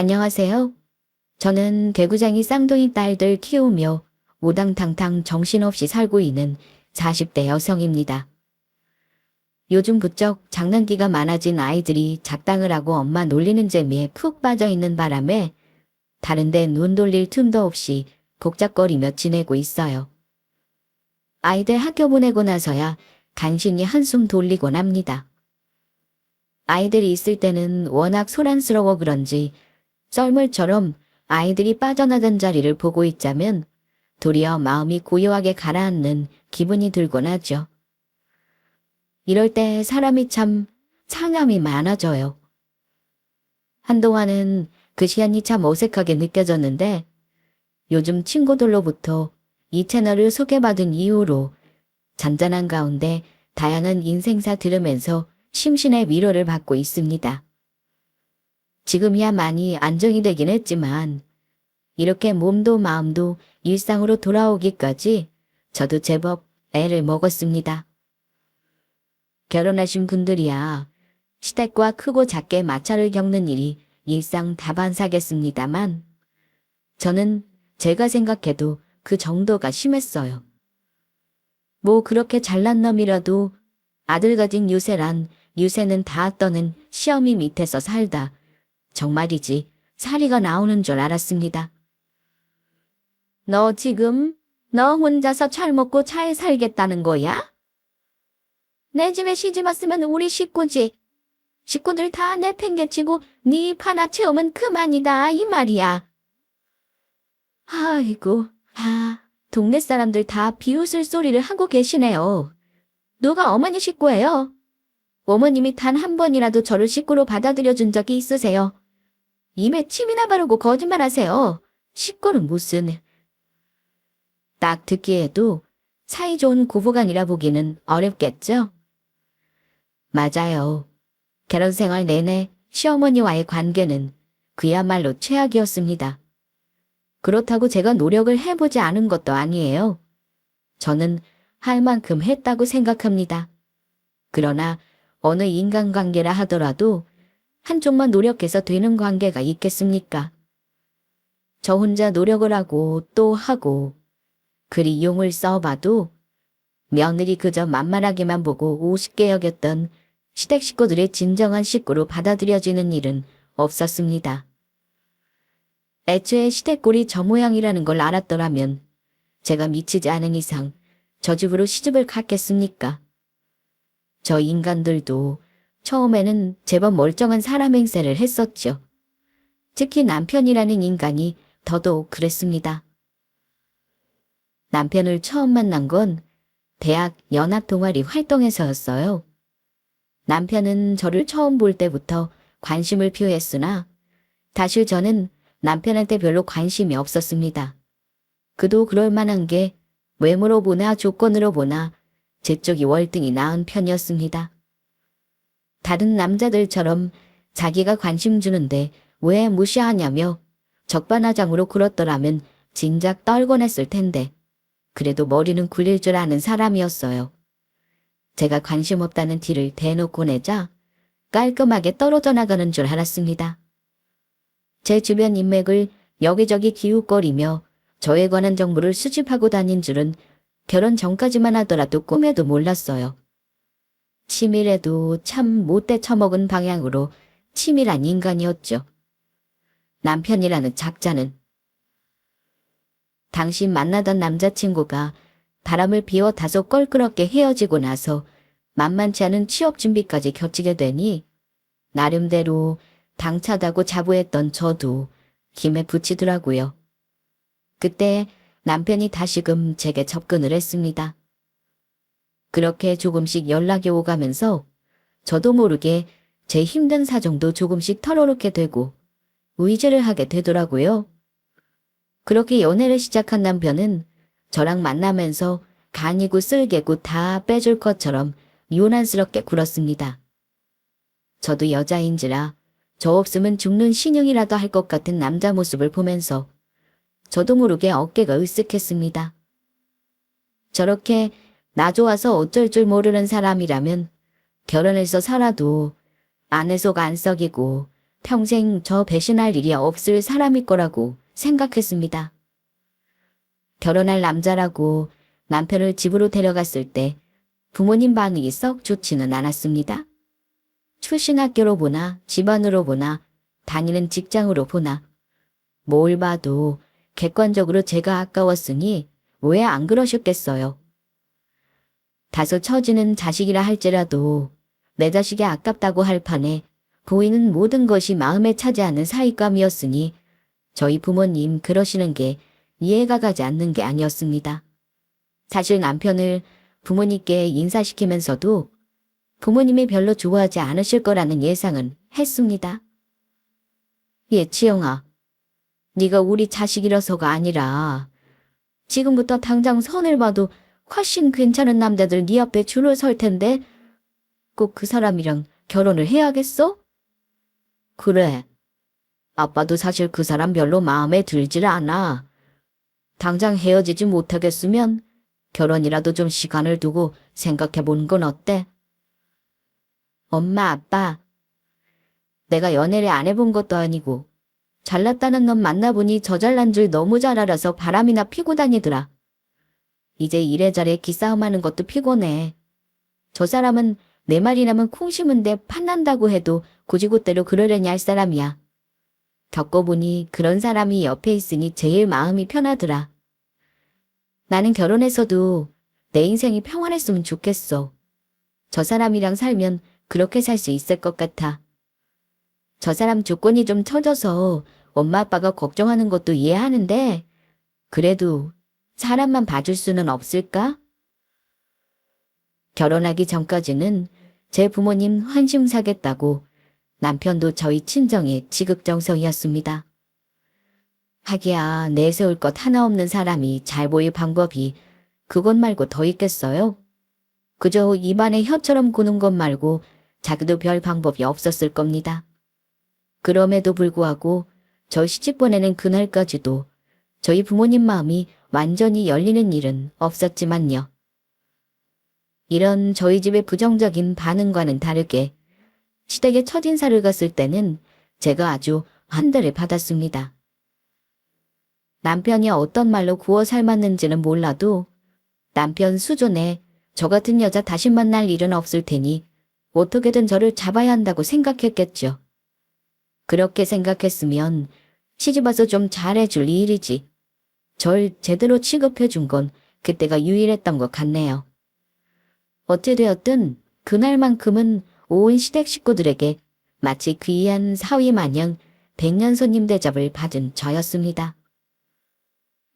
안녕하세요. 저는 개구쟁이 쌍둥이 딸들 키우며 우당탕탕 정신없이 살고 있는 40대 여성입니다. 요즘 부쩍 장난기가 많아진 아이들이 작당을 하고 엄마 놀리는 재미에 푹 빠져 있는 바람에 다른데 눈 돌릴 틈도 없이 복잡거리며 지내고 있어요. 아이들 학교 보내고 나서야 간신히 한숨 돌리곤 합니다. 아이들이 있을 때는 워낙 소란스러워 그런지 썰물처럼 아이들이 빠져나간 자리를 보고 있자면 도리어 마음이 고요하게 가라앉는 기분이 들곤 하죠. 이럴 때 사람이 참 상함이 많아져요. 한동안은 그 시간이 참 어색하게 느껴졌는데 요즘 친구들로부터 이 채널을 소개받은 이후로 잔잔한 가운데 다양한 인생사 들으면서 심신의 위로를 받고 있습니다. 지금이야 많이 안정이 되긴 했지만 이렇게 몸도 마음도 일상으로 돌아오기까지 저도 제법 애를 먹었습니다. 결혼하신 분들이야 시댁과 크고 작게 마찰을 겪는 일이 일상 다반사겠습니다만 저는 제가 생각해도 그 정도가 심했어요. 뭐 그렇게 잘난 놈이라도 아들 가진 유세란 유세는 다 떠는 시어미 밑에서 살다 정말이지 사리가 나오는 줄 알았습니다. 너 지금 너 혼자서 잘 먹고 잘 살겠다는 거야? 내 집에 시집 왔으면 우리 식구지. 식구들 다 내팽개치고 네 입 하나 채우면 그만이다 이 말이야. 아이고, 동네 사람들 다 비웃을 소리를 하고 계시네요. 누가 어머니 식구예요? 어머님이 단 한 번이라도 저를 식구로 받아들여 준 적이 있으세요? 입에 침이나 바르고 거짓말하세요. 식구는 무슨. 딱 듣기에도 사이좋은 고부간이라 보기는 어렵겠죠? 맞아요. 결혼 생활 내내 시어머니와의 관계는 그야말로 최악이었습니다. 그렇다고 제가 노력을 해보지 않은 것도 아니에요. 저는 할 만큼 했다고 생각합니다. 그러나 어느 인간관계라 하더라도 한쪽만 노력해서 되는 관계가 있겠습니까? 저 혼자 노력을 하고 또 하고 그리 용을 써봐도 며느리 그저 만만하게만 보고 우습게 여겼던 시댁 식구들의 진정한 식구로 받아들여지는 일은 없었습니다. 애초에 시댁꼴이 저 모양이라는 걸 알았더라면 제가 미치지 않은 이상 저 집으로 시집을 갔겠습니까? 저 인간들도 처음에는 제법 멀쩡한 사람 행세를 했었죠. 특히 남편이라는 인간이 더더욱 그랬습니다. 남편을 처음 만난 건 대학 연합동아리 활동에서였어요. 남편은 저를 처음 볼 때부터 관심을 표했으나 사실 저는 남편한테 별로 관심이 없었습니다. 그도 그럴 만한 게 외모로 보나 조건으로 보나 제 쪽이 월등히 나은 편이었습니다. 다른 남자들처럼 자기가 관심 주는데 왜 무시하냐며 적반하장으로 굴었더라면 진작 떨곤 했을 텐데 그래도 머리는 굴릴 줄 아는 사람이었어요. 제가 관심 없다는 티를 대놓고 내자 깔끔하게 떨어져 나가는 줄 알았습니다. 제 주변 인맥을 여기저기 기웃거리며 저에 관한 정보를 수집하고 다닌 줄은 결혼 전까지만 하더라도 꿈에도 몰랐어요. 치밀해도 참 못돼 처먹은 방향으로 치밀한 인간이었죠. 남편이라는 작자는. 당시 만나던 남자친구가 바람을 피워 다소 껄끄럽게 헤어지고 나서 만만치 않은 취업 준비까지 겹치게 되니 나름대로 당차다고 자부했던 저도 김에 부치더라고요. 그때 남편이 다시금 제게 접근을 했습니다. 그렇게 조금씩 연락이 오가면서 저도 모르게 제 힘든 사정도 조금씩 털어놓게 되고 의지를 하게 되더라고요. 그렇게 연애를 시작한 남편은 저랑 만나면서 간이고 쓸개고 다 빼줄 것처럼 요란스럽게 굴었습니다. 저도 여자인지라 저 없으면 죽는 신용이라도 할 것 같은 남자 모습을 보면서 저도 모르게 어깨가 으쓱했습니다. 저렇게 나 좋아서 어쩔 줄 모르는 사람이라면 결혼해서 살아도 안에 속 안 썩이고 평생 저 배신할 일이 없을 사람일 거라고 생각했습니다. 결혼할 남자라고 남편을 집으로 데려갔을 때 부모님 반응이 썩 좋지는 않았습니다. 출신 학교로 보나 집안으로 보나 다니는 직장으로 보나 뭘 봐도 객관적으로 제가 아까웠으니 왜 안 그러셨겠어요. 다소 처지는 자식이라 할지라도 내 자식이 아깝다고 할 판에 보이는 모든 것이 마음에 차지하는 사윗감이었으니 저희 부모님 그러시는 게 이해가 가지 않는 게 아니었습니다. 사실 남편을 부모님께 인사시키면서도 부모님이 별로 좋아하지 않으실 거라는 예상은 했습니다. 치영아, 네가 우리 자식이라서가 아니라 지금부터 당장 선을 봐도 훨씬 괜찮은 남자들 네 앞에 줄을 설 텐데 꼭 그 사람이랑 결혼을 해야겠어? 그래. 아빠도 사실 그 사람 별로 마음에 들질 않아. 당장 헤어지지 못하겠으면 결혼이라도 좀 시간을 두고 생각해 보는 건 어때? 엄마, 아빠. 내가 연애를 안 해본 것도 아니고 잘났다는 놈 만나보니 저 잘난 줄 너무 잘 알아서 바람이나 피고 다니더라. 이제 이래저래 기싸움하는 것도 피곤해. 저 사람은 내 말이 나면 콩 심은데 판난다고 해도 고지고대로 그러려니 할 사람이야. 겪어보니 그런 사람이 옆에 있으니 제일 마음이 편하더라. 나는 결혼해서도 내 인생이 평안했으면 좋겠어. 저 사람이랑 살면 그렇게 살 수 있을 것 같아. 저 사람 조건이 좀 처져서 엄마 아빠가 걱정하는 것도 이해하는데 그래도 사람만 봐줄 수는 없을까? 결혼하기 전까지는 제 부모님 환심 사겠다고 남편도 저희 친정의 지극정성이었습니다. 하기야 내세울 것 하나 없는 사람이 잘 보일 방법이 그것 말고 더 있겠어요? 그저 입안에 혀처럼 구는 것 말고 자기도 별 방법이 없었을 겁니다. 그럼에도 불구하고 저 시집 보내는 그날까지도 저희 부모님 마음이 완전히 열리는 일은 없었지만요. 이런 저희 집의 부정적인 반응과는 다르게 시댁에 첫인사를 갔을 때는 제가 아주 환대를 받았습니다. 남편이 어떤 말로 구워 삶았는지는 몰라도 남편 수준에 저 같은 여자 다시 만날 일은 없을 테니 어떻게든 저를 잡아야 한다고 생각했겠죠. 그렇게 생각했으면 시집와서 좀 잘해줄 일이지. 절 제대로 취급해준 건 그때가 유일했던 것 같네요. 어찌되었든 그날만큼은 온 시댁 식구들에게 마치 귀한 사위 마냥 백년 손님 대접을 받은 저였습니다.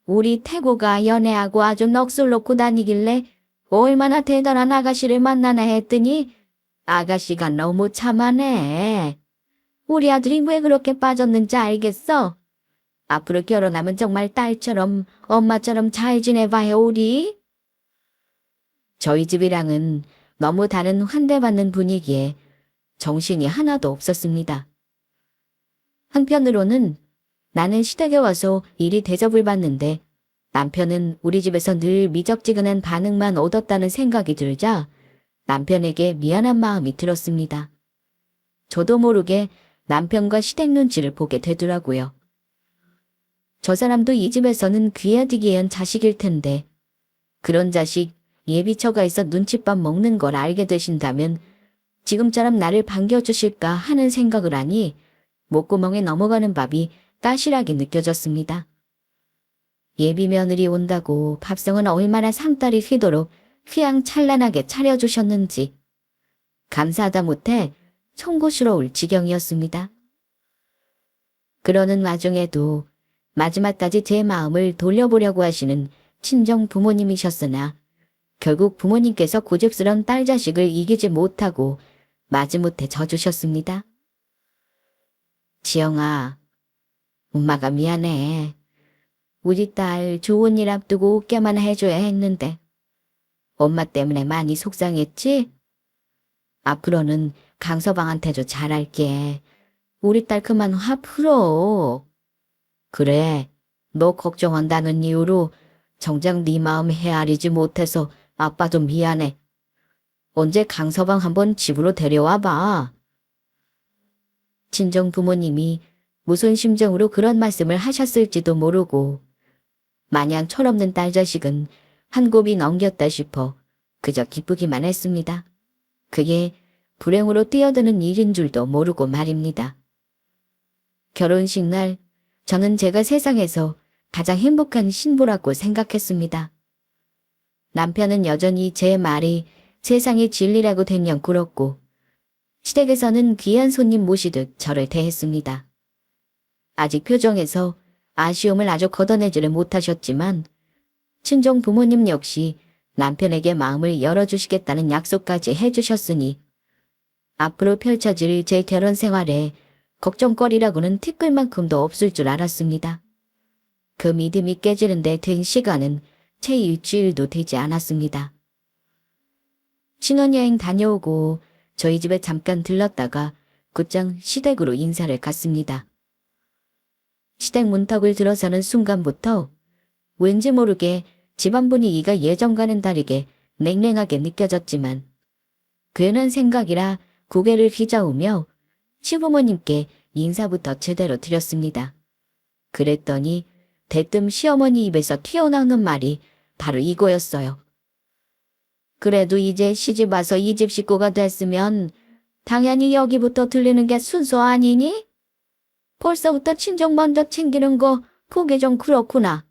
우리 태고가 연애하고 아주 넋을 놓고 다니길래 얼마나 대단한 아가씨를 만나나 했더니 아가씨가 너무 참하네. 우리 아들이 왜 그렇게 빠졌는지 알겠어? 앞으로 결혼하면 정말 딸처럼 엄마처럼 잘 지내봐요 우리. 저희 집이랑은 너무 다른 환대받는 분위기에 정신이 하나도 없었습니다. 한편으로는 나는 시댁에 와서 이리 대접을 받는데 남편은 우리 집에서 늘 미적지근한 반응만 얻었다는 생각이 들자 남편에게 미안한 마음이 들었습니다. 저도 모르게 남편과 시댁 눈치를 보게 되더라고요. 저 사람도 이 집에서는 귀하디귀한 자식일 텐데 그런 자식 예비처가 있어 눈칫밥 먹는 걸 알게 되신다면 지금처럼 나를 반겨주실까 하는 생각을 하니 목구멍에 넘어가는 밥이 까실하게 느껴졌습니다. 예비 며느리 온다고 밥상은 얼마나 상다리 휘도록 휘황찬란하게 차려주셨는지 감사하다 못해 송구스러울 지경이었습니다. 그러는 와중에도 마지막까지 제 마음을 돌려보려고 하시는 친정 부모님이셨으나 결국 부모님께서 고집스런 딸 자식을 이기지 못하고 마지못해 져주셨습니다. 지영아, 엄마가 미안해. 우리 딸 좋은 일 앞두고 웃게만 해줘야 했는데 엄마 때문에 많이 속상했지? 앞으로는 강서방한테도 잘할게. 우리 딸 그만 화 풀어. 그래, 너 걱정한다는 이유로 정작 네 마음 헤아리지 못해서 아빠도 미안해. 언제 강서방 한번 집으로 데려와 봐. 친정 부모님이 무슨 심정으로 그런 말씀을 하셨을지도 모르고 마냥 철없는 딸 자식은 한 곱이 넘겼다 싶어 그저 기쁘기만 했습니다. 그게 불행으로 뛰어드는 일인 줄도 모르고 말입니다. 결혼식 날 저는 제가 세상에서 가장 행복한 신부라고 생각했습니다. 남편은 여전히 제 말이 세상의 진리라고 된영 굴었고 시댁에서는 귀한 손님 모시듯 저를 대했습니다. 아직 표정에서 아쉬움을 아주 걷어내지를 못하셨지만 친정 부모님 역시 남편에게 마음을 열어주시겠다는 약속까지 해주셨으니 앞으로 펼쳐질 제 결혼 생활에 걱정거리라고는 티끌만큼도 없을 줄 알았습니다. 그 믿음이 깨지는데 된 시간은 채 일주일도 되지 않았습니다. 신혼여행 다녀오고 저희 집에 잠깐 들렀다가 곧장 시댁으로 인사를 갔습니다. 시댁 문턱을 들어서는 순간부터 왠지 모르게 집안 분위기가 예전과는 다르게 냉랭하게 느껴졌지만 괜한 생각이라 고개를 휘저으며 시부모님께 인사부터 제대로 드렸습니다. 그랬더니 대뜸 시어머니 입에서 튀어나오는 말이 바로 이거였어요. 그래도 이제 시집 와서 이 집 식구가 됐으면 당연히 여기부터 들리는 게 순서 아니니? 벌써부터 친정 먼저 챙기는 거 그게 좀 그렇구나.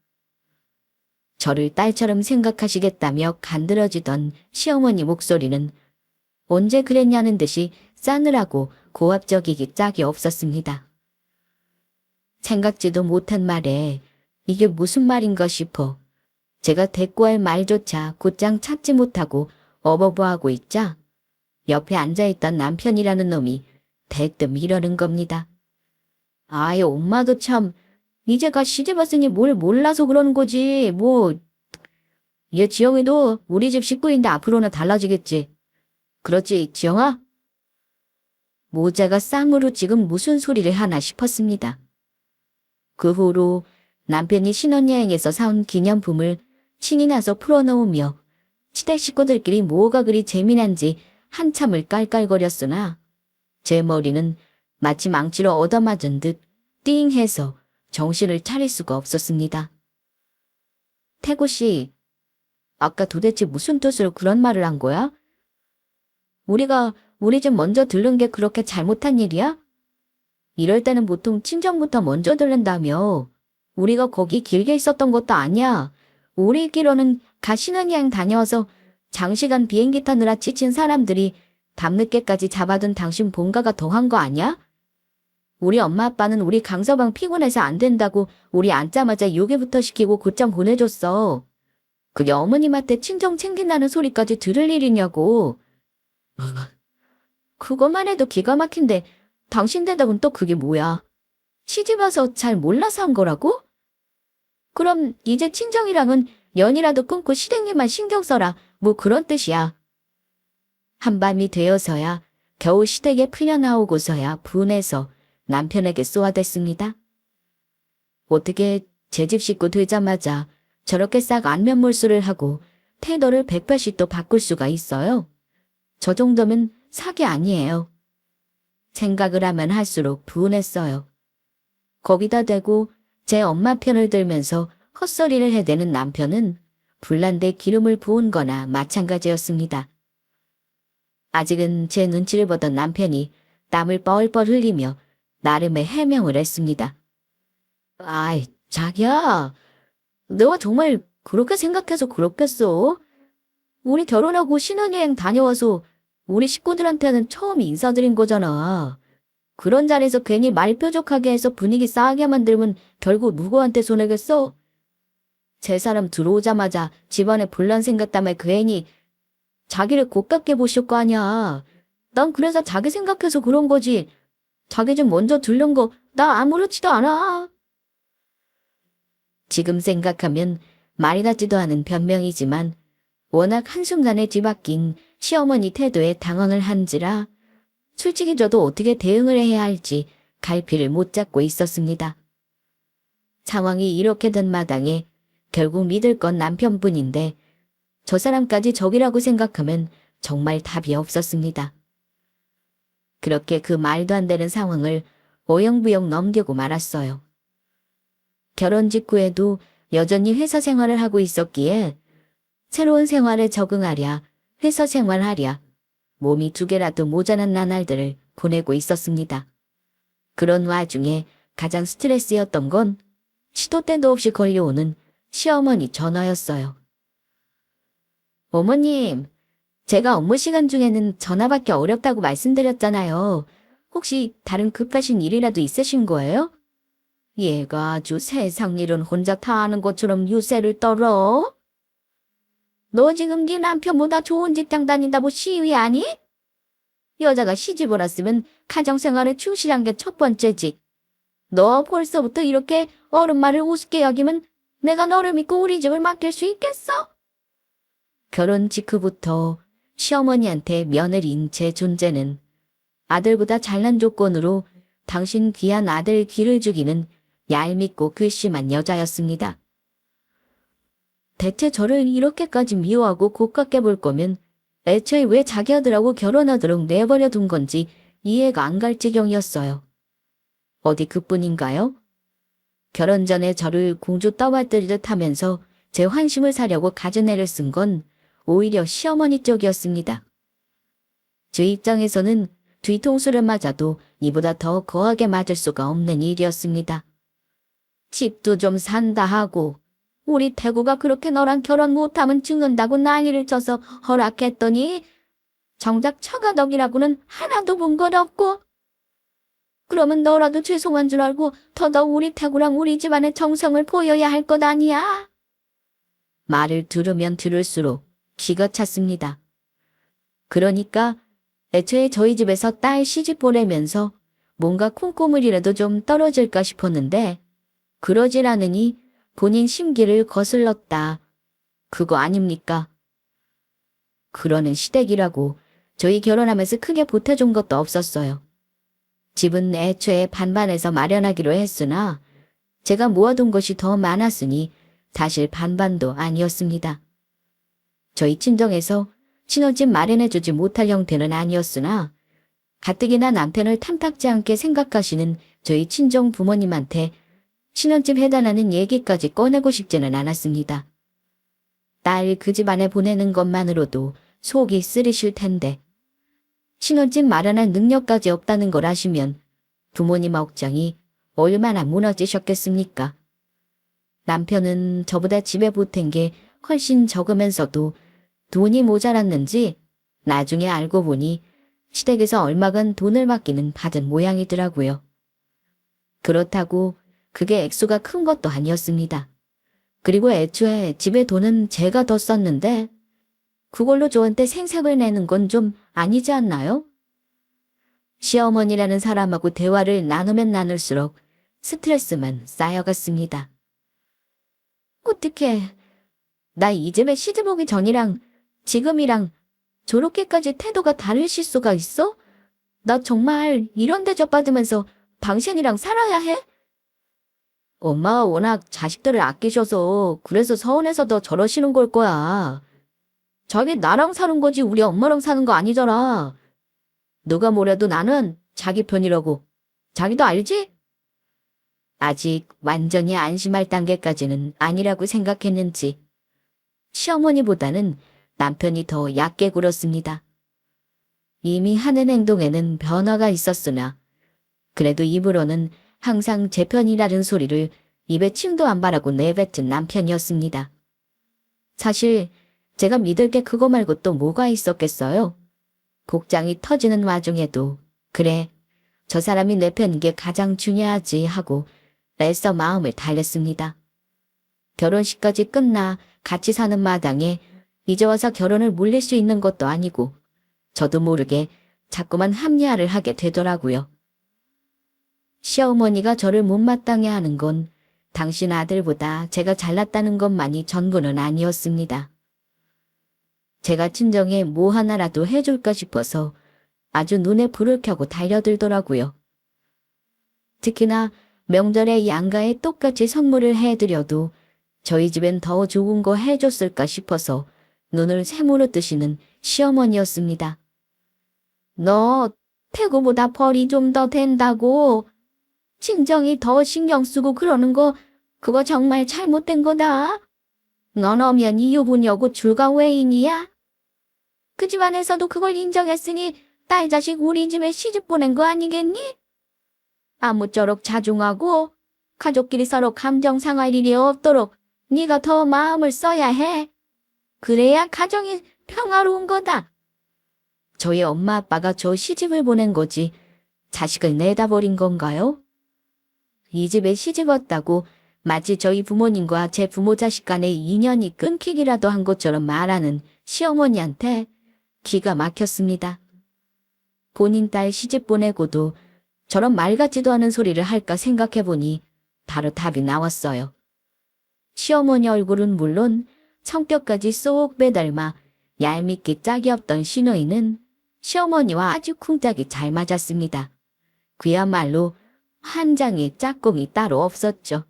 저를 딸처럼 생각하시겠다며 간드러지던 시어머니 목소리는 언제 그랬냐는 듯이 싸늘하고 고압적이기 짝이 없었습니다. 생각지도 못한 말에 이게 무슨 말인가 싶어 제가 대꾸할 말조차 곧장 찾지 못하고 어버버하고 있자 옆에 앉아있던 남편이라는 놈이 대뜸 이러는 겁니다. 아이 엄마도 참 이제가 시집 왔으니 뭘 몰라서 그러는 거지 뭐. 얘 지영이도 우리 집 식구인데 앞으로는 달라지겠지. 그렇지 지영아? 모자가 쌍으로 지금 무슨 소리를 하나 싶었습니다. 그 후로 남편이 신혼여행에서 사온 기념품을 신이 나서 풀어놓으며 시댁 식구들끼리 뭐가 그리 재미난지 한참을 깔깔거렸으나 제 머리는 마치 망치로 얻어맞은 듯 띵해서 정신을 차릴 수가 없었습니다. 태구 씨, 아까 도대체 무슨 뜻으로 그런 말을 한 거야? 우리가 우리 집 먼저 들른 게 그렇게 잘못한 일이야? 이럴 때는 보통 친정부터 먼저 들른다며. 우리가 거기 길게 있었던 것도 아니야. 우리끼로는 신혼여행 다녀와서 장시간 비행기 타느라 지친 사람들이 밤늦게까지 잡아둔 당신 본가가 더한 거 아니야? 우리 엄마 아빠는 우리 강서방 피곤해서 안 된다고 우리 앉자마자 요괴부터 시키고 곧장 보내줬어. 그게 어머님한테 친정 챙긴다는 소리까지 들을 일이냐고. 그것만 해도 기가 막힌데 당신 대답은 또 그게 뭐야? 시집 와서 잘 몰라서 한 거라고? 그럼 이제 친정이랑은 연이라도 끊고 시댁님만 신경 써라. 뭐 그런 뜻이야. 한밤이 되어서야 겨우 시댁에 풀려나오고서야 분해서 남편에게 쏘아댔습니다. 어떻게 제 집 식구 되자마자 저렇게 싹 안면몰수를 하고 태도를 180도 바꿀 수가 있어요? 저 정도면 사기 아니에요. 생각을 하면 할수록 분했어요. 거기다 대고 제 엄마 편을 들면서 헛소리를 해대는 남편은 불난데 기름을 부은 거나 마찬가지였습니다. 아직은 제 눈치를 보던 남편이 땀을 뻘뻘 흘리며 나름의 해명을 했습니다. 아이, 자기야. 내가 정말 그렇게 생각해서 그렇겠어? 우리 결혼하고 신혼여행 다녀와서 우리 식구들한테는 처음 인사드린 거잖아. 그런 자리에서 괜히 말 뾰족하게 해서 분위기 싸하게 만들면 결국 누구한테 손해겠어? 제 사람 들어오자마자 집안에 분란 생겼다며 괜히 자기를 고깝게 보실 거 아니야. 난 그래서 자기 생각해서 그런 거지. 자기 좀 먼저 들른 거 나 아무렇지도 않아. 지금 생각하면 말이 같지도 않은 변명이지만 워낙 한순간에 뒤바뀐 시어머니 태도에 당황을 한지라 솔직히 저도 어떻게 대응을 해야 할지 갈피를 못 잡고 있었습니다. 상황이 이렇게 된 마당에 결국 믿을 건 남편뿐인데 저 사람까지 적이라고 생각하면 정말 답이 없었습니다. 그렇게 그 말도 안 되는 상황을 오영부영 넘기고 말았어요. 결혼 직후에도 여전히 회사 생활을 하고 있었기에 새로운 생활에 적응하랴, 회사 생활하랴, 몸이 두 개라도 모자란 나날들을 보내고 있었습니다. 그런 와중에 가장 스트레스였던 건 시도 때도 없이 걸려오는 시어머니 전화였어요. 어머님, 제가 업무 시간 중에는 전화 받기 어렵다고 말씀드렸잖아요. 혹시 다른 급하신 일이라도 있으신 거예요? 얘가 아주 세상 일은 혼자 다 아는 것처럼 유세를 떨어? 너 지금 네 남편보다 좋은 직장 다닌다고 시위하니? 여자가 시집을 왔으면 가정생활에 충실한 게 첫 번째지. 너 벌써부터 이렇게 어른 말을 우습게 여기면 내가 너를 믿고 우리 집을 맡길 수 있겠어? 결혼 직후부터 시어머니한테 며느리인 제 존재는 아들보다 잘난 조건으로 당신 귀한 아들 기를 죽이는 얄밉고 괘씸한 여자였습니다. 대체 저를 이렇게까지 미워하고 고깝게 볼 거면 애초에 왜 자기 아들하고 결혼하도록 내버려 둔 건지 이해가 안 갈 지경이었어요. 어디 그뿐인가요? 결혼 전에 저를 공주 떠받들듯 하면서 제 환심을 사려고 가져내를 쓴 건 오히려 시어머니 쪽이었습니다. 제 입장에서는 뒤통수를 맞아도 이보다 더 거하게 맞을 수가 없는 일이었습니다. 집도 좀 산다 하고 우리 태구가 그렇게 너랑 결혼 못하면 죽는다고 난리를 쳐서 허락했더니 정작 처가덕이라고는 하나도 본 것 없고 그러면 너라도 죄송한 줄 알고 더더욱 우리 태구랑 우리 집안의 정성을 보여야 할 것 아니야? 말을 들으면 들을수록 기가 찼습니다. 그러니까 애초에 저희 집에서 딸 시집 보내면서 뭔가 콩고물이라도 좀 떨어질까 싶었는데 그러질 않으니 본인 심기를 거슬렀다. 그거 아닙니까? 그러는 시댁이라고 저희 결혼하면서 크게 보태준 것도 없었어요. 집은 애초에 반반해서 마련하기로 했으나 제가 모아둔 것이 더 많았으니 사실 반반도 아니었습니다. 저희 친정에서 신혼집 마련해주지 못할 형태는 아니었으나 가뜩이나 남편을 탐탁지 않게 생각하시는 저희 친정 부모님한테 신혼집 해달라는 얘기까지 꺼내고 싶지는 않았습니다. 딸 그 집안에 보내는 것만으로도 속이 쓰리실 텐데 신혼집 마련할 능력까지 없다는 걸 아시면 부모님 억장이 얼마나 무너지셨겠습니까? 남편은 저보다 집에 보탠 게 훨씬 적으면서도 돈이 모자랐는지 나중에 알고 보니 시댁에서 얼마간 돈을 맡기는 받은 모양이더라고요. 그렇다고 그게 액수가 큰 것도 아니었습니다. 그리고 애초에 집에 돈은 제가 더 썼는데 그걸로 저한테 생색을 내는 건 좀 아니지 않나요? 시어머니라는 사람하고 대화를 나누면 나눌수록 스트레스만 쌓여갔습니다. 어떡해. 나 이 집에 시집 오기 전이랑 지금이랑 저렇게까지 태도가 다르실 수가 있어? 나 정말 이런 대접 받으면서 당신이랑 살아야 해? 엄마가 워낙 자식들을 아끼셔서 그래서 서운해서 더 저러시는 걸 거야. 자기 나랑 사는 거지 우리 엄마랑 사는 거 아니잖아. 누가 뭐래도 나는 자기 편이라고. 자기도 알지? 아직 완전히 안심할 단계까지는 아니라고 생각했는지 시어머니보다는 남편이 더 얕게 굴었습니다. 이미 하는 행동에는 변화가 있었으나 그래도 입으로는 항상 제 편이라는 소리를 입에 침도 안 바라고 내뱉은 남편이었습니다. 사실 제가 믿을 게 그거 말고 또 뭐가 있었겠어요? 곡장이 터지는 와중에도 그래, 저 사람이 내 편인 게 가장 중요하지 하고 애써 마음을 달랬습니다. 결혼식까지 끝나 같이 사는 마당에 이제 와서 결혼을 물릴 수 있는 것도 아니고 저도 모르게 자꾸만 합리화를 하게 되더라고요. 시어머니가 저를 못마땅해 하는 건 당신 아들보다 제가 잘났다는 것만이 전부는 아니었습니다. 제가 친정에 뭐 하나라도 해줄까 싶어서 아주 눈에 불을 켜고 달려들더라고요. 특히나 명절에 양가에 똑같이 선물을 해드려도 저희 집엔 더 좋은 거 해줬을까 싶어서 눈을 새무로 뜨시는 시어머니였습니다. 너 태고보다 벌이 좀 더 된다고. 친정이 더 신경 쓰고 그러는 거, 그거 정말 잘못된 거다. 넌 엄연히 유부녀고 줄과 외인이야. 그 집안에서도 그걸 인정했으니 딸 자식 우리 집에 시집 보낸 거 아니겠니? 아무쪼록 자중하고 가족끼리 서로 감정 상할 일이 없도록 네가 더 마음을 써야 해. 그래야 가정이 평화로운 거다. 저희 엄마 아빠가 저 시집을 보낸 거지 자식을 내다 버린 건가요? 이 집에 시집 왔다고 마치 저희 부모님과 제 부모 자식 간의 인연이 끊기기라도 한 것처럼 말하는 시어머니한테 기가 막혔습니다. 본인 딸 시집 보내고도 저런 말 같지도 않은 소리를 할까 생각해보니 바로 답이 나왔어요. 시어머니 얼굴은 물론 성격까지 쏙 빼닮아 얄밉게 짝이 없던 시누이는 시어머니와 아주 쿵짝이 잘 맞았습니다. 그야말로 한 장의 짝꿍이 따로 없었죠.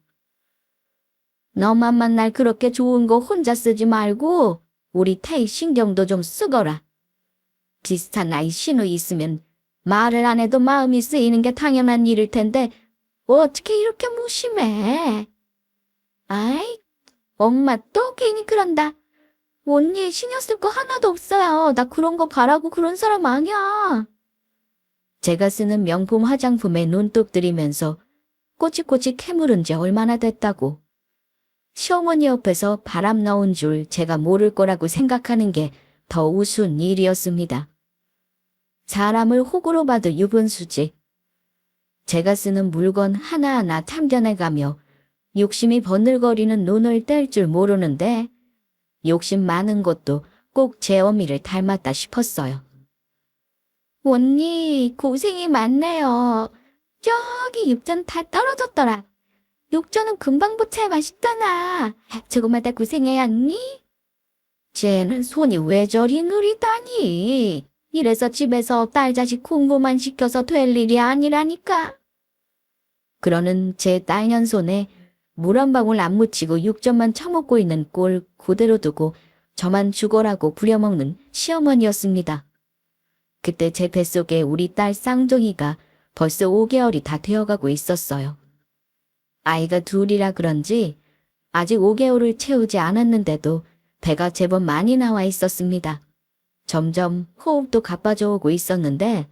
너만 만날 그렇게 좋은 거 혼자 쓰지 말고 우리 태희 신경도 좀 쓰거라. 비슷한 나이 시누이 있으면 말을 안 해도 마음이 쓰이는 게 당연한 일일 텐데 어떻게 이렇게 무심해? 아이, 엄마 또 괜히 그런다. 언니 신경 쓸 거 하나도 없어요. 나 그런 거 바라고 그런 사람 아니야. 제가 쓰는 명품 화장품에 눈독 들이면서 꼬치꼬치 캐물은 지 얼마나 됐다고. 시어머니 옆에서 바람 넣은 줄 제가 모를 거라고 생각하는 게 더 우스운 일이었습니다. 사람을 호구로 봐도 유분수지. 제가 쓰는 물건 하나하나 탐견해가며 욕심이 번들거리는 눈을 뗄 줄 모르는데 욕심 많은 것도 꼭 제 어미를 닮았다 싶었어요. 언니 고생이 많네요. 저기 육전 다 떨어졌더라. 육전은 금방 보채 맛있잖아. 조금만 고생해야 했니? 쟤는 손이 왜 저리 느리다니. 이래서 집에서 딸 자식 공부만 시켜서 될 일이 아니라니까. 그러는 제 딸년 손에 물 한 방울 안 묻히고 육전만 처먹고 있는 꼴 그대로 두고 저만 죽어라고 부려먹는 시어머니였습니다. 그때 제 뱃속에 우리 딸 쌍둥이가 벌써 5개월이 다 되어가고 있었어요. 아이가 둘이라 그런지 아직 5개월을 채우지 않았는데도 배가 제법 많이 나와 있었습니다. 점점 호흡도 가빠져 오고 있었는데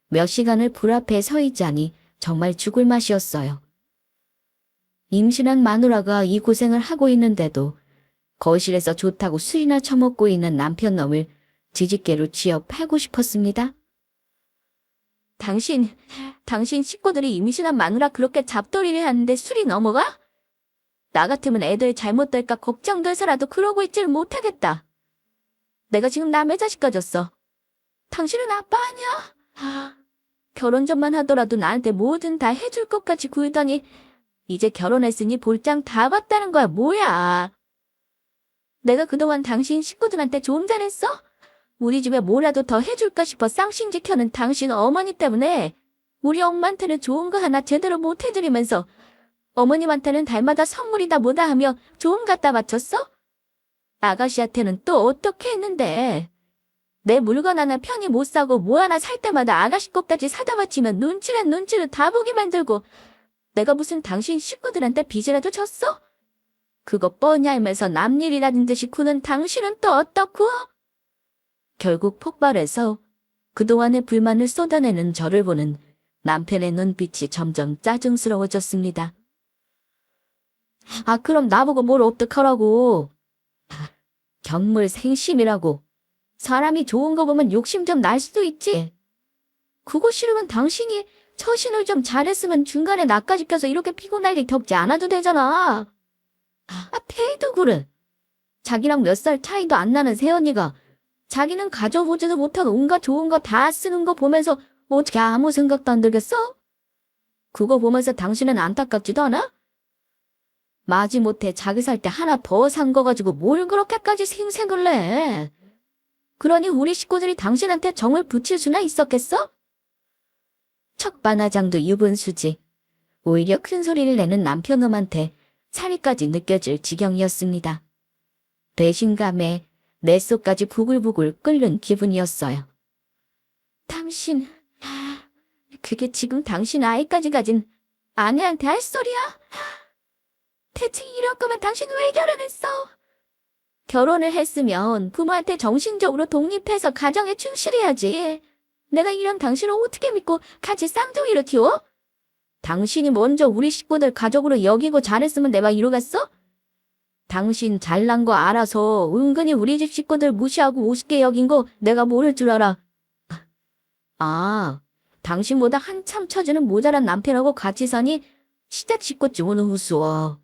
몇 시간을 불 앞에 서 있자니 정말 죽을 맛이었어요. 임신한 마누라가 이 고생을 하고 있는데도 거실에서 좋다고 술이나 처먹고 있는 남편 놈을 지집개로 쥐어 패고 싶었습니다. 당신 식구들이 임신한 마누라 그렇게 잡돌이를 하는데 술이 넘어가? 나 같으면 애들 잘못될까 걱정돼서라도 그러고 있질 못하겠다. 내가 지금 남의 자식 가졌어. 당신은 아빠 아니야? 결혼 전만 하더라도 나한테 뭐든 다 해줄 것까지 굴더니 이제 결혼했으니 볼장 다 봤다는 거야 뭐야. 내가 그동안 당신 식구들한테 좀 잘했어? 우리 집에 뭐라도 더 해줄까 싶어 쌍신 지켜는 당신 어머니 때문에 우리 엄마한테는 좋은 거 하나 제대로 못 해드리면서 어머님한테는 달마다 선물이다 뭐다 하며 좀 갖다 바쳤어? 아가씨한테는 또 어떻게 했는데? 내 물건 하나 편히 못 사고 뭐 하나 살 때마다 아가씨 것까지 사다 바치면 눈치를 다 보게 만들고 내가 무슨 당신 식구들한테 빚이라도 졌어? 그거 뻔히 알면서 남일이라는 듯이 구는 당신은 또 어떻고? 결국 폭발해서 그동안의 불만을 쏟아내는 저를 보는 남편의 눈빛이 점점 짜증스러워졌습니다. 그럼 나보고 뭘 어떡하라고. 경물생심이라고. 사람이 좋은 거 보면 욕심 좀 날 수도 있지. 그거 싫으면 당신이 처신을 좀 잘했으면 중간에 나까지 껴서 이렇게 피곤할 일 겪지 않아도 되잖아. 태희도 그래. 자기랑 몇 살 차이도 안 나는 새언니가 자기는 가져보지도 못한 온갖 좋은 거 다 쓰는 거 보면서 어떻게 아무 생각도 안 들겠어? 그거 보면서 당신은 안타깝지도 않아? 마지못해 자기 살 때 하나 더 산 거 가지고 뭘 그렇게까지 생색을 내. 그러니 우리 식구들이 당신한테 정을 붙일 수나 있었겠어? 척반하장도 유분수지. 오히려 큰 소리를 내는 남편놈한테 살이까지 느껴질 지경이었습니다. 배신감에 내 속까지 부글부글 끓는 기분이었어요. 당신 그게 지금 당신 아이까지 가진 아내한테 할 소리야? 대체 이럴 거면 당신 왜 결혼했어? 결혼을 했으면 부모한테 정신적으로 독립해서 가정에 충실해야지. 내가 이런 당신을 어떻게 믿고 같이 쌍둥이로 키워? 당신이 먼저 우리 식구들 가족으로 여기고 잘했으면 내가 이러겠어? 당신 잘난 거 알아서 은근히 우리 집 식구들 무시하고 우습게 여긴 거 내가 모를 줄 알아. 아, 당신보다 한참 처지는 모자란 남편하고 같이 사니 시댁 식구쯤은 우스워.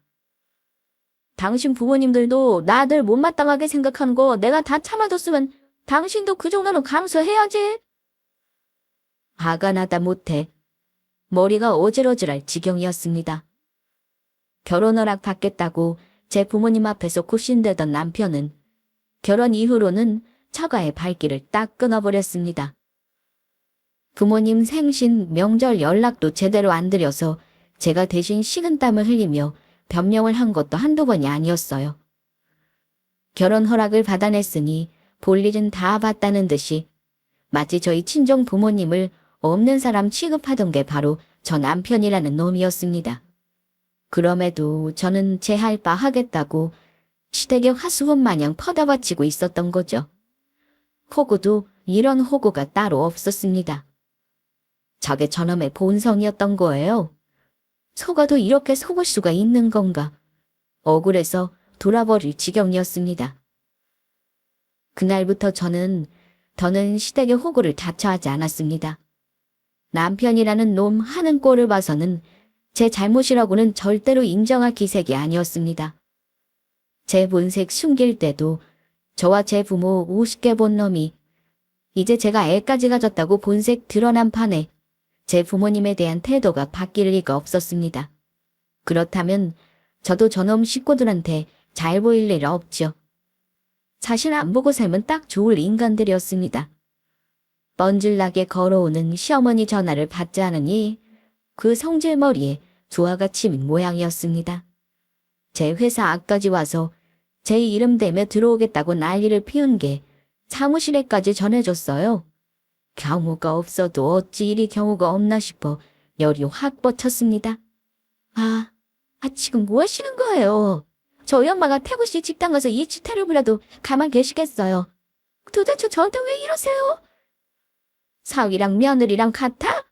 당신 부모님들도 나들 못마땅하게 생각하는 거 내가 다 참아줬으면 당신도 그 정도는 감수해야지. 화가 나다 못해 머리가 어질어질할 지경이었습니다. 결혼 허락 받겠다고 제 부모님 앞에서 굽신대던 남편은 결혼 이후로는 처가의 발길을 딱 끊어버렸습니다. 부모님 생신, 명절 연락도 제대로 안 드려서 제가 대신 식은땀을 흘리며 변명을 한 것도 한두 번이 아니었어요. 결혼 허락을 받아냈으니 볼 일은 다 봤다는 듯이 마치 저희 친정 부모님을 없는 사람 취급하던 게 바로 저 남편이라는 놈이었습니다. 그럼에도 저는 제 할 바 하겠다고 시댁의 화수원 마냥 퍼다바치고 있었던 거죠. 호구도 이런 호구가 따로 없었습니다. 저게 저놈의 본성이었던 거예요. 속아도 이렇게 속을 수가 있는 건가. 억울해서 돌아버릴 지경이었습니다. 그날부터 저는 더는 시댁의 호구를 자처하지 않았습니다. 남편이라는 놈 하는 꼴을 봐서는 제 잘못이라고는 절대로 인정할 기색이 아니었습니다. 제 본색 숨길 때도 저와 제 부모 우습게 본 놈이 이제 제가 애까지 가졌다고 본색 드러난 판에 제 부모님에 대한 태도가 바뀔 리가 없었습니다. 그렇다면 저도 저놈 식구들한테 잘 보일 일 없죠. 자신 안 보고 살면 딱 좋을 인간들이었습니다. 뻔질나게 걸어오는 시어머니 전화를 받지 않으니 그 성질머리에 두화가 치민 모양이었습니다. 제 회사 앞까지 와서 제 이름 대며 들어오겠다고 난리를 피운 게 사무실에까지 전해졌어요. 경우가 없어도 어찌 이리 경우가 없나 싶어 열이 확 뻗쳤습니다. 지금 뭐 하시는 거예요? 저희 엄마가 태구 씨 직장 가서 이 지태를 부려도 가만 계시겠어요. 도대체 저한테 왜 이러세요? 사위랑 며느리랑 같아?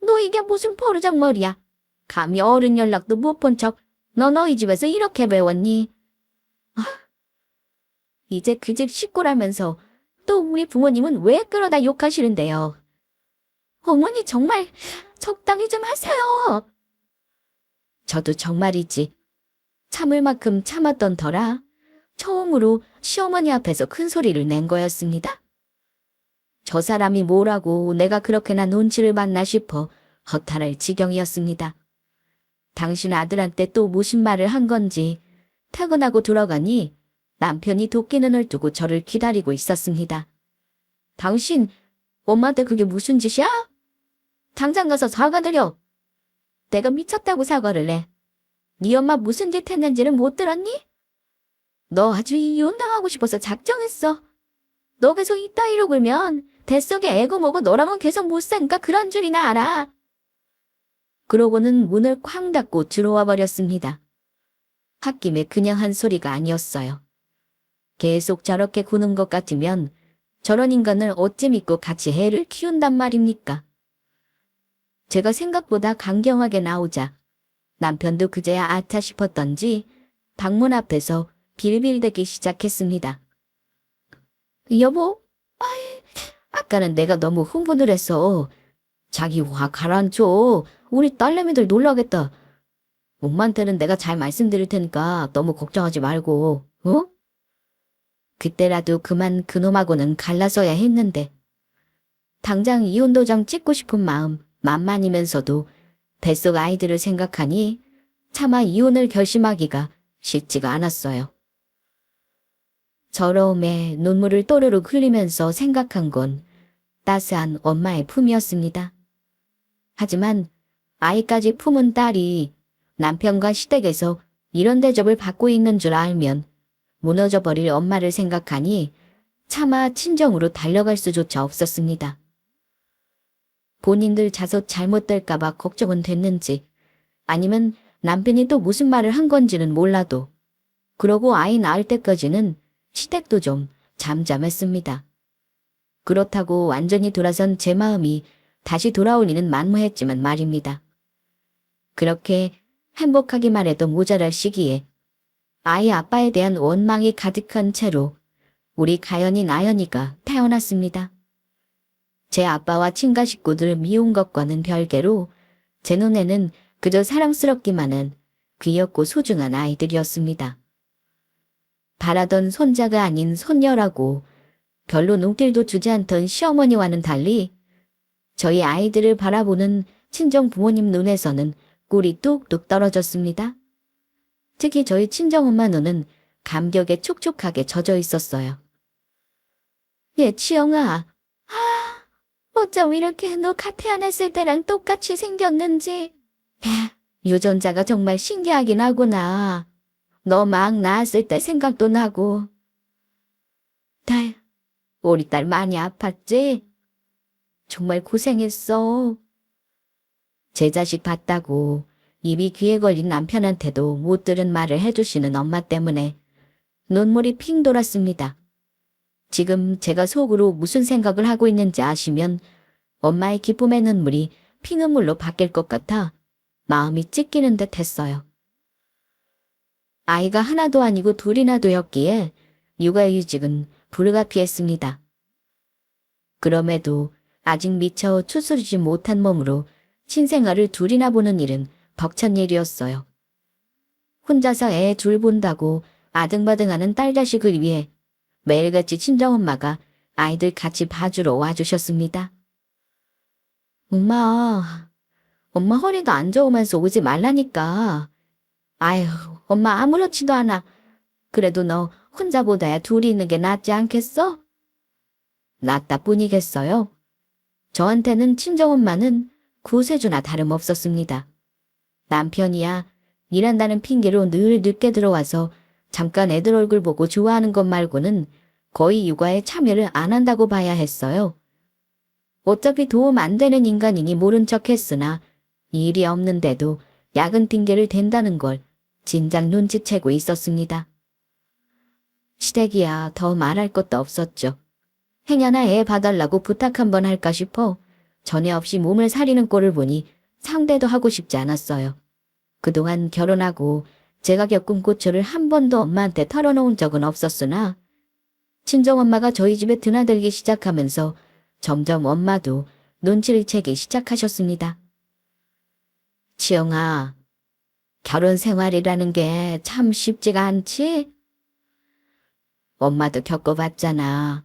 너 이게 무슨 버르장머리야? 감히 어른 연락도 못 본 척 너 너희 집에서 이렇게 배웠니? 이제 그 집 식구라면서 또 우리 부모님은 왜 끌어다 욕하시는데요? 어머니 정말 적당히 좀 하세요. 저도 정말이지. 참을 만큼 참았던 터라 처음으로 시어머니 앞에서 큰 소리를 낸 거였습니다. 저 사람이 뭐라고 내가 그렇게나 눈치를 봤나 싶어 허탈할 지경이었습니다. 당신 아들한테 또 무슨 말을 한 건지 퇴근하고 들어가니 남편이 도끼 눈을 뜨고 저를 기다리고 있었습니다. 당신 엄마한테 그게 무슨 짓이야? 당장 가서 사과드려. 내가 미쳤다고 사과를 해. 네 엄마 무슨 짓 했는지는 못 들었니? 너 아주 이혼당하고 싶어서 작정했어. 너 계속 이따위로 굴면 뱃속에 애고 뭐고 너랑은 계속 못 사니까 그런 줄이나 알아. 그러고는 문을 쾅 닫고 들어와 버렸습니다. 홧김에 그냥 한 소리가 아니었어요. 계속 저렇게 구는 것 같으면 저런 인간을 어찌 믿고 같이 애를 키운단 말입니까? 제가 생각보다 강경하게 나오자 남편도 그제야 아차 싶었던지 방문 앞에서 빌빌대기 시작했습니다. 여보, 아까는 내가 너무 흥분을 했어. 자기 화 가라앉혀. 우리 딸내미들 놀라겠다. 엄마한테는 내가 잘 말씀드릴 테니까 너무 걱정하지 말고, 어? 그때라도 그만 그놈하고는 갈라서야 했는데 당장 이혼 도장 찍고 싶은 마음 만만이면서도 뱃속 아이들을 생각하니 차마 이혼을 결심하기가 쉽지가 않았어요. 저러움에 눈물을 또르륵 흘리면서 생각한 건 따스한 엄마의 품이었습니다. 하지만 아이까지 품은 딸이 남편과 시댁에서 이런 대접을 받고 있는 줄 알면 무너져 버릴 엄마를 생각하니 차마 친정으로 달려갈 수조차 없었습니다. 본인들 자서 잘못될까봐 걱정은 됐는지 아니면 남편이 또 무슨 말을 한 건지는 몰라도 그러고 아이 낳을 때까지는 시댁도 좀 잠잠했습니다. 그렇다고 완전히 돌아선 제 마음이 다시 돌아올 리는 만무했지만 말입니다. 그렇게 행복하기만 해도 모자랄 시기에 아이 아빠에 대한 원망이 가득한 채로 우리 가연이 나연이가 태어났습니다. 제 아빠와 친가 식구들 미운 것과는 별개로 제 눈에는 그저 사랑스럽기만한 귀엽고 소중한 아이들이었습니다. 바라던 손자가 아닌 손녀라고 별로 눈길도 주지 않던 시어머니와는 달리 저희 아이들을 바라보는 친정 부모님 눈에서는 꿀이 뚝뚝 떨어졌습니다. 특히 저희 친정엄마 눈은 감격에 촉촉하게 젖어 있었어요. 예, 치영아. 어쩜 이렇게 너 태어났을 때랑 똑같이 생겼는지. 야, 유전자가 정말 신기하긴 하구나. 너 막 낳았을 때 생각도 나고. 딸, 우리 딸 많이 아팠지? 정말 고생했어. 제 자식 봤다고 입이 귀에 걸린 남편한테도 못 들은 말을 해주시는 엄마 때문에 눈물이 핑 돌았습니다. 지금 제가 속으로 무슨 생각을 하고 있는지 아시면 엄마의 기쁨의 눈물이 피눈물로 바뀔 것 같아 마음이 찢기는 듯 했어요. 아이가 하나도 아니고 둘이나 되었기에 육아휴직은 불가피했습니다. 그럼에도 아직 미처 추스르지 못한 몸으로 신생아를 둘이나 보는 일은 벅찬 일이었어요. 혼자서 애 둘 본다고 아등바등하는 딸 자식을 위해 매일같이 친정엄마가 아이들 같이 봐주러 와주셨습니다. 엄마 허리가 안 좋으면서 오지 말라니까. 아휴, 엄마 아무렇지도 않아. 그래도 너 혼자보다야 둘이 있는 게 낫지 않겠어? 낫다 뿐이겠어요. 저한테는 친정엄마는 구세주나 다름없었습니다. 남편이야 일한다는 핑계로 늘 늦게 들어와서 잠깐 애들 얼굴 보고 좋아하는 것 말고는 거의 육아에 참여를 안 한다고 봐야 했어요. 어차피 도움 안 되는 인간이니 모른 척 했으나 일이 없는데도 야근 핑계를 댄다는 걸 진작 눈치채고 있었습니다. 시댁이야 더 말할 것도 없었죠. 행여나 애 봐달라고 부탁 한번 할까 싶어 전에 없이 몸을 사리는 꼴을 보니 상대도 하고 싶지 않았어요. 그동안 결혼하고 제가 겪은 고초를 한 번도 엄마한테 털어놓은 적은 없었으나 친정엄마가 저희 집에 드나들기 시작하면서 점점 엄마도 눈치를 채기 시작하셨습니다. 치영아, 결혼 생활이라는 게 참 쉽지가 않지? 엄마도 겪어봤잖아.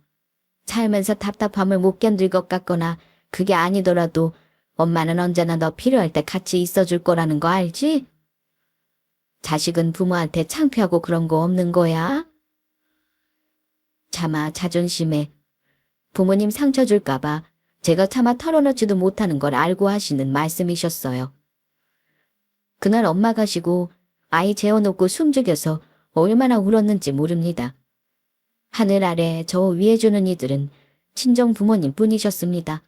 살면서 답답함을 못 견딜 것 같거나 그게 아니더라도 엄마는 언제나 너 필요할 때 같이 있어줄 거라는 거 알지? 자식은 부모한테 창피하고 그런 거 없는 거야? 차마 자존심에 부모님 상처 줄까봐 제가 차마 털어놓지도 못하는 걸 알고 하시는 말씀이셨어요. 그날 엄마 가시고 아이 재워놓고 숨죽여서 얼마나 울었는지 모릅니다. 하늘 아래 저 위에 주는 이들은 친정 부모님 뿐이셨습니다.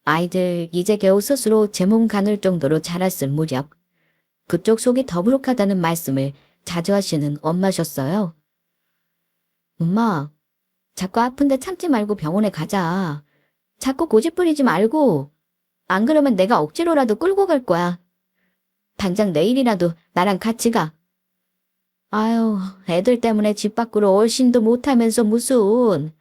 아이들 이제 겨우 스스로 제 몸 가눌 정도로 자랐을 무렵 그쪽 속이 더부룩하다는 말씀을 자주 하시는 엄마셨어요. 엄마, 자꾸 아픈데 참지 말고 병원에 가자. 자꾸 고집 부리지 말고. 안 그러면 내가 억지로라도 끌고 갈 거야. 당장 내일이라도 나랑 같이 가. 아유, 애들 때문에 집 밖으로 얼씬도 못하면서 무슨.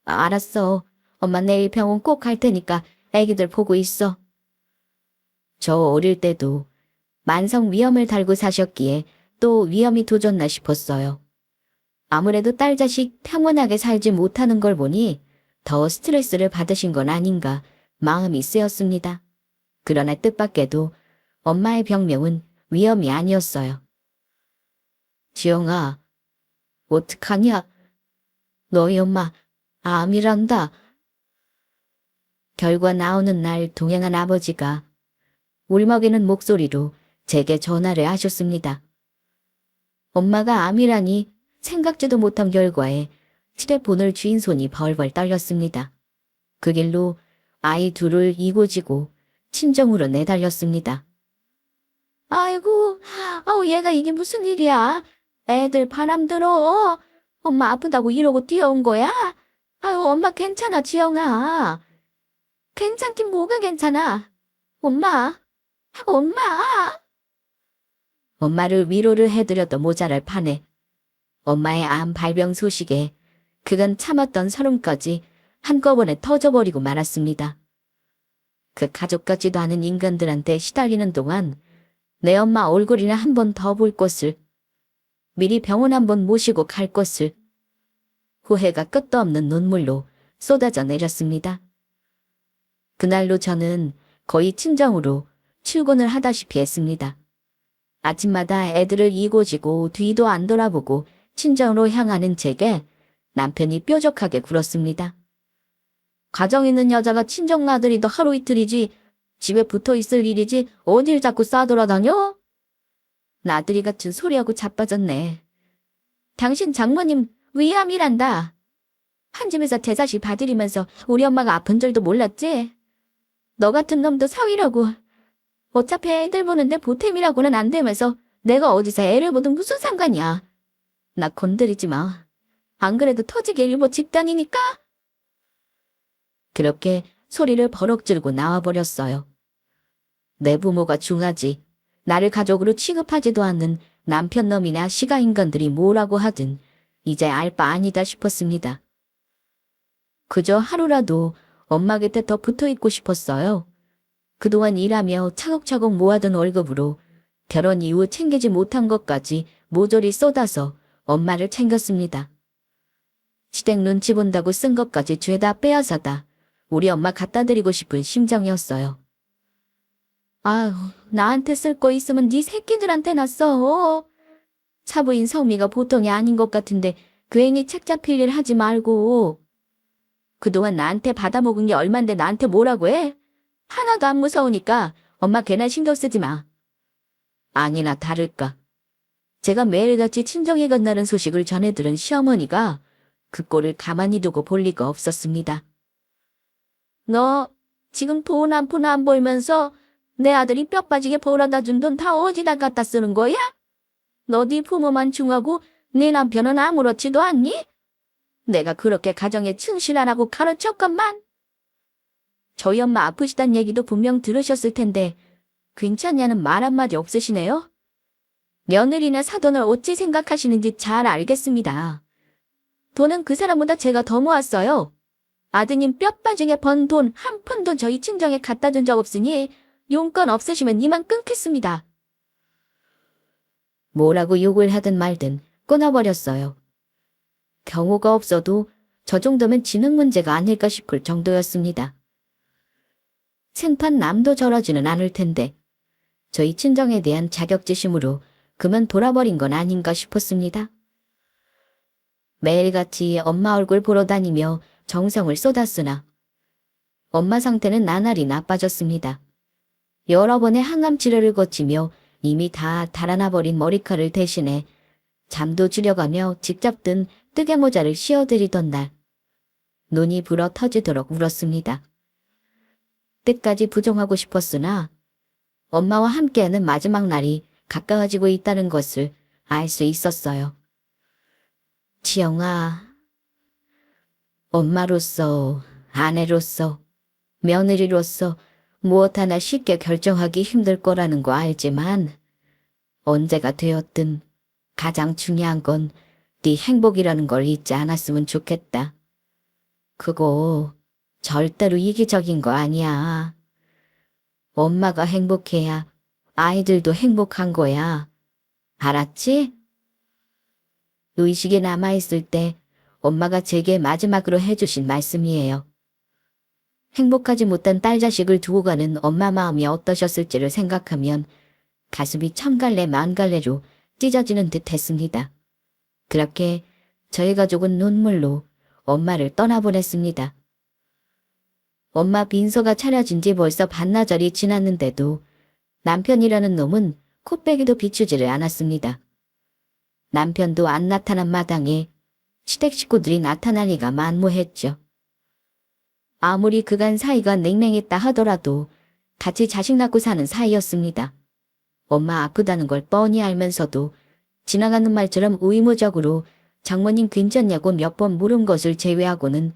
알았어. 엄마 내일 병원 꼭 갈 테니까 애기들 보고 있어. 저 어릴 때도 만성 위염을 달고 사셨기에 또 위염이 도졌나 싶었어요. 아무래도 딸 자식 평온하게 살지 못하는 걸 보니 더 스트레스를 받으신 건 아닌가 마음이 쓰였습니다. 그러나 뜻밖에도 엄마의 병명은 위염이 아니었어요. 지영아, 어떡하냐? 너희 엄마 암이란다. 결과 나오는 날 동행한 아버지가 울먹이는 목소리로 제게 전화를 하셨습니다. 엄마가 암이라니 생각지도 못한 결과에 휴대폰을 쥐인 손이 벌벌 떨렸습니다. 그 길로 아이 둘을 이고지고 친정으로 내달렸습니다. 아이고, 얘가 이게 무슨 일이야? 애들 바람 들어. 엄마 아프다고 이러고 뛰어온 거야? 아유, 엄마 괜찮아, 지영아. 괜찮긴 뭐가 괜찮아. 엄마. 엄마를 위로를 해드려도 모자랄 판에 엄마의 암 발병 소식에 그간 참았던 서름까지 한꺼번에 터져버리고 말았습니다. 그 가족 같지도 않은 인간들한테 시달리는 동안 내 엄마 얼굴이나 한 번 더 볼 것을, 미리 병원 한 번 모시고 갈 것을, 후회가 끝도 없는 눈물로 쏟아져 내렸습니다. 그날로 저는 거의 친정으로 출근을 하다시피 했습니다. 아침마다 애들을 이고지고 뒤도 안 돌아보고 친정으로 향하는 제게 남편이 뾰족하게 굴었습니다. 가정 있는 여자가 친정 나들이도 하루 이틀이지 집에 붙어 있을 일이지 어딜 자꾸 싸돌아다녀? 나들이 같은 소리하고 자빠졌네. 당신 장모님 위암이란다. 한 집에서 대사시 봐드리면서 우리 엄마가 아픈 줄도 몰랐지? 너 같은 놈도 사위라고. 어차피 애들 보는데 보탬이라고는 안 되면서 내가 어디서 애를 보든 무슨 상관이야. 나 건드리지 마. 안 그래도 터지게 일보 집단이니까. 그렇게 소리를 버럭 지르고 나와버렸어요. 내 부모가 중하지. 나를 가족으로 취급하지도 않는 남편놈이나 시가인간들이 뭐라고 하든 이제 알 바 아니다 싶었습니다. 그저 하루라도 엄마 곁에 더 붙어있고 싶었어요. 그동안 일하며 차곡차곡 모아둔 월급으로 결혼 이후 챙기지 못한 것까지 모조리 쏟아서 엄마를 챙겼습니다. 시댁 눈치 본다고 쓴 것까지 죄다 빼앗아다 우리 엄마 갖다 드리고 싶은 심정이었어요. 아휴, 나한테 쓸 거 있으면 네 새끼들한테나 써. 사부인 성미가 보통이 아닌 것 같은데 괜히 책 잡힐 일 하지 말고. 그동안 나한테 받아먹은 게 얼만데 나한테 뭐라고 해? 하나도 안 무서우니까 엄마 괜한 신경 쓰지 마. 아니나 다를까. 제가 매일같이 친정에 간다는 소식을 전해 들은 시어머니가 그 꼴을 가만히 두고 볼 리가 없었습니다. 너 지금 돈 한 푼 안 벌면서 내 아들이 뼈 빠지게 벌어다 준 돈 다 어디다 갖다 쓰는 거야? 너 네 부모만 중하고 네 남편은 아무렇지도 않니? 내가 그렇게 가정에 충실하라고 가르쳤건만. 저희 엄마 아프시단 얘기도 분명 들으셨을 텐데 괜찮냐는 말 한마디 없으시네요? 며느리나 사돈을 어찌 생각하시는지 잘 알겠습니다. 돈은 그 사람보다 제가 더 모았어요. 아드님 뼈 빠지게 번 돈 한 푼도 저희 친정에 갖다 준 적 없으니 용건 없으시면 이만 끊겠습니다. 뭐라고 욕을 하든 말든 끊어버렸어요. 경호가 없어도 저 정도면 지능 문제가 아닐까 싶을 정도였습니다. 생판 남도 저러지는 않을 텐데 저희 친정에 대한 자격지심으로 그만 돌아버린 건 아닌가 싶었습니다. 매일같이 엄마 얼굴 보러 다니며 정성을 쏟았으나 엄마 상태는 나날이 나빠졌습니다. 여러 번의 항암 치료를 거치며 이미 다 달아나버린 머리카락을 대신해 잠도 줄여가며 직접 든 뜨개 모자를 씌워드리던 날 눈이 불어 터지도록 울었습니다. 때까지 부정하고 싶었으나 엄마와 함께하는 마지막 날이 가까워지고 있다는 것을 알 수 있었어요. 지영아, 엄마로서, 아내로서, 며느리로서 무엇 하나 쉽게 결정하기 힘들 거라는 거 알지만 언제가 되었든 가장 중요한 건 네 행복이라는 걸 잊지 않았으면 좋겠다. 그거 절대로 이기적인 거 아니야. 엄마가 행복해야 아이들도 행복한 거야. 알았지? 의식이 남아있을 때 엄마가 제게 마지막으로 해주신 말씀이에요. 행복하지 못한 딸 자식을 두고 가는 엄마 마음이 어떠셨을지를 생각하면 가슴이 천갈래 만갈래로 찢어지는 듯 했습니다. 그렇게 저희 가족은 눈물로 엄마를 떠나보냈습니다. 엄마 빈소가 차려진 지 벌써 반나절이 지났는데도 남편이라는 놈은 코빼기도 비추지를 않았습니다. 남편도 안 나타난 마당에 시댁 식구들이 나타나니가 만무했죠. 아무리 그간 사이가 냉랭했다 하더라도 같이 자식 낳고 사는 사이였습니다. 엄마 아프다는 걸 뻔히 알면서도 지나가는 말처럼 의무적으로 장모님 괜찮냐고 몇 번 물은 것을 제외하고는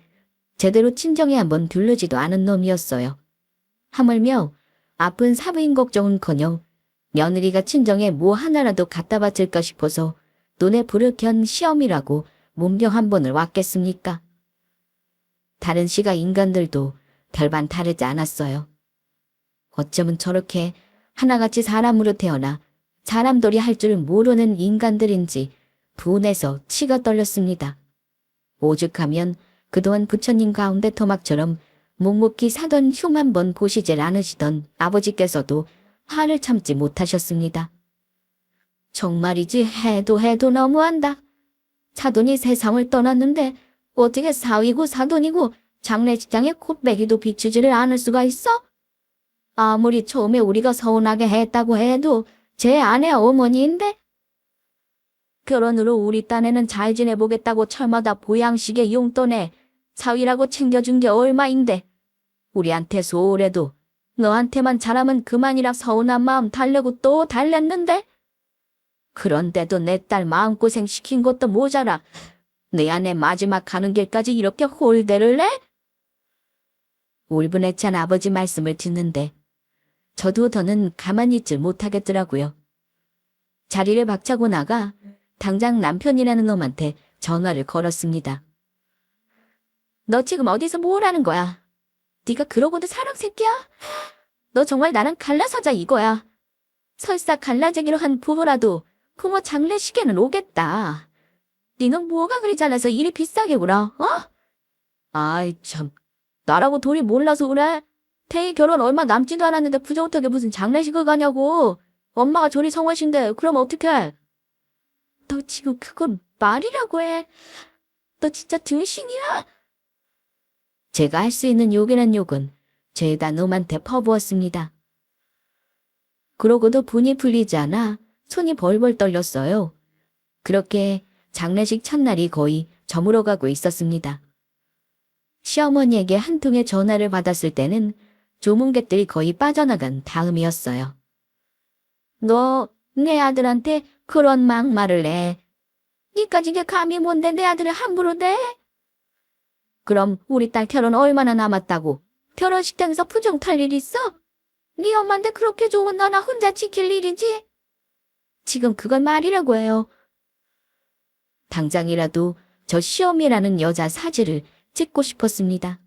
제대로 친정에 한번 들르지도 않은 놈이었어요. 하물며 아픈 사부인 걱정은커녕 며느리가 친정에 뭐 하나라도 갖다 바칠까 싶어서 눈에 불을 켠 시험이라고 문병 한 번을 왔겠습니까? 다른 시가 인간들도 별반 다르지 않았어요. 어쩌면 저렇게 하나같이 사람으로 태어나 사람돌이 할 줄 모르는 인간들인지 분해서 치가 떨렸습니다. 오죽하면 그동안 부처님 가운데 토막처럼 묵묵히 사돈 흉 한 번 보시질 않으시던 아버지께서도 화를 참지 못하셨습니다. 정말이지 해도 너무한다. 사돈이 세상을 떠났는데 어떻게 사위고 사돈이고 장례식장에 콧배기도 비추지를 않을 수가 있어? 아무리 처음에 우리가 서운하게 했다고 해도 제 아내 어머니인데? 결혼으로 우리 딴에는 잘 지내보겠다고 철마다 보양식에 용돈에 사위라고 챙겨준 게 얼마인데 우리한테 소홀해도 너한테만 잘하면 그만이라 서운한 마음 달래고 또 달랬는데? 그런데도 내 딸 마음고생 시킨 것도 모자라 내 아내 마지막 가는 길까지 이렇게 홀대를 내? 울분에 찬 아버지 말씀을 듣는데 저도 더는 가만히 있질 못하겠더라고요. 자리를 박차고 나가 당장 남편이라는 놈한테 전화를 걸었습니다. 너 지금 어디서 뭘 하는 거야? 네가 그러고도 사람 새끼야? 너 정말 나랑 갈라서자 이거야. 설사 갈라쟁이로 한 부부라도 부모 장례식에는 오겠다. 니는 뭐가 그리 잘나서 이리 비싸게 울어? 어? 아이 참, 나라고 돈이 몰라서 그래. 태희 결혼 얼마 남지도 않았는데 부정하게 무슨 장례식을 가냐고. 엄마가 저리 성하신데 그럼 어떡해? 너 지금 그건 말이라고 해. 너 진짜 등신이야? 제가 할 수 있는 욕이란 욕은 죄다 놈한테 퍼부었습니다. 그러고도 분이 풀리지 않아 손이 벌벌 떨렸어요. 그렇게 장례식 첫날이 거의 저물어가고 있었습니다. 시어머니에게 한 통의 전화를 받았을 때는 조문객들이 거의 빠져나간 다음이었어요. 너 내 아들한테 그런 막말을 해. 니까지 게 감히 뭔데 내 아들을 함부로 내? 그럼 우리 딸 결혼 얼마나 남았다고 결혼식장에서 부정 탈 일 있어? 네 엄마인데 그렇게 좋은 너나 혼자 지킬 일이지? 지금 그건 말이라고 해요. 당장이라도 저 시험이라는 여자 사지를 찍고 싶었습니다.